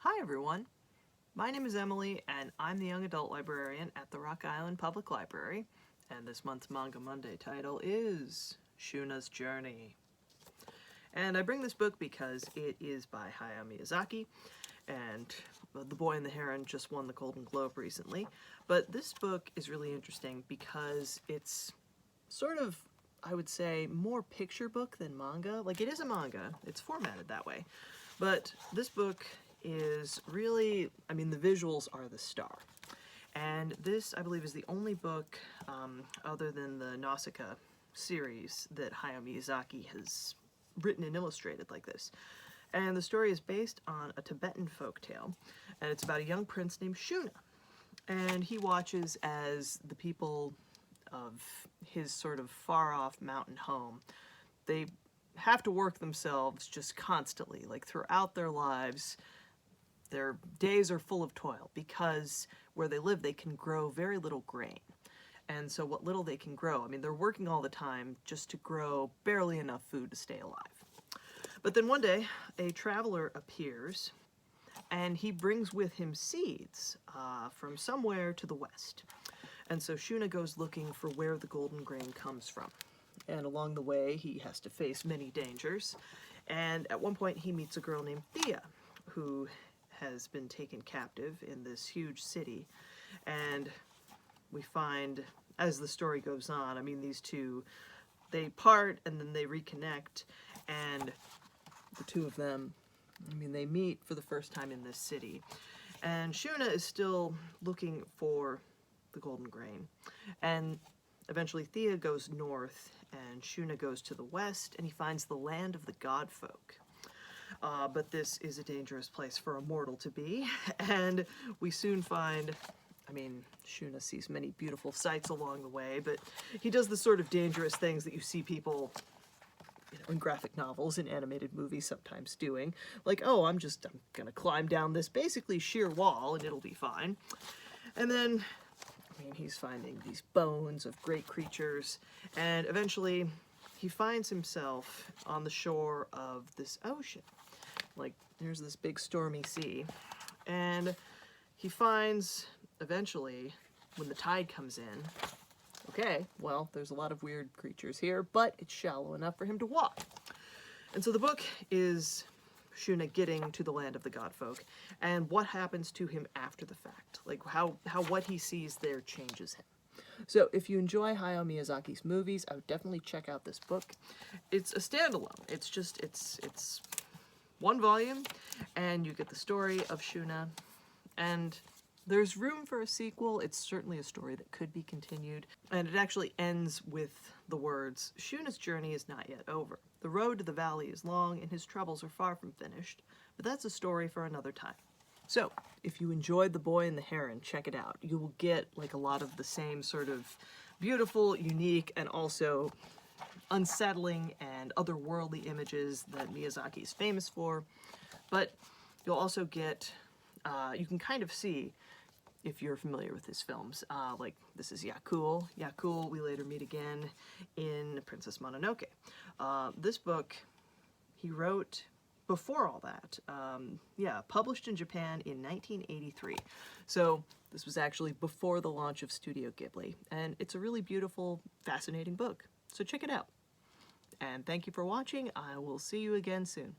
Hi everyone, my name is Emily and I'm the Young Adult Librarian at the Rock Island Public Library, and this month's Manga Monday title is Shuna's Journey. And I bring this book because it is by Hayao Miyazaki, and The Boy and the Heron just won the Golden Globe recently. But this book is really interesting because it's sort of, I would say, more picture book than manga. Like, it is a manga, it's formatted that way, but this book is really, the visuals are the star. And this, I believe, is the only book, other than the Nausicaa series, that Hayao Miyazaki has written and illustrated like this. And the story is based on a Tibetan folktale, and it's about a young prince named Shuna. And he watches as the people of his sort of far-off mountain home, they have to work themselves just constantly, like throughout their lives. Their days are full of toil because where they live they can grow very little grain. And so what little they can grow, they're working all the time just to grow barely enough food to stay alive. But then one day a traveler appears and he brings with him seeds from somewhere to the west. And so Shuna goes looking for where the golden grain comes from. And along the way he has to face many dangers. And at one point he meets a girl named Thea, who has been taken captive in this huge city. And we find, as the story goes on, these two, they part and then they reconnect, and the two of them, they meet for the first time in this city. And Shuna is still looking for the golden grain. And eventually Thea goes north and Shuna goes to the west, and he finds the land of the god folk. But this is a dangerous place for a mortal to be, and we soon find, Shuna sees many beautiful sights along the way, but he does the sort of dangerous things that you see people, in graphic novels and animated movies sometimes doing. Like, oh, I'm gonna climb down this basically sheer wall and it'll be fine. And then, he's finding these bones of great creatures, and eventually he finds himself on the shore of this ocean. Like, there's this big stormy sea, and he finds, eventually, when the tide comes in, okay, well, there's a lot of weird creatures here, but it's shallow enough for him to walk. And so the book is Shuna getting to the land of the god folk, and what happens to him after the fact. Like, how what he sees there changes him. So if you enjoy Hayao Miyazaki's movies, I would definitely check out this book. It's a standalone. It's one volume, and you get the story of Shuna, and there's room for a sequel. It's certainly a story that could be continued, and it actually ends with the words, "Shuna's journey is not yet over. The road to the valley is long, and his troubles are far from finished, but that's a story for another time." So, if you enjoyed The Boy and the Heron, check it out. You will get like a lot of the same sort of beautiful, unique, and also unsettling and otherworldly images that Miyazaki is famous for, but you'll also get, you can kind of see, if you're familiar with his films, like this is Yakul. Yakul, we later meet again in Princess Mononoke. This book he wrote before all that, published in Japan in 1983. So this was actually before the launch of Studio Ghibli, and it's a really beautiful, fascinating book. So check it out. And thank you for watching. I will see you again soon.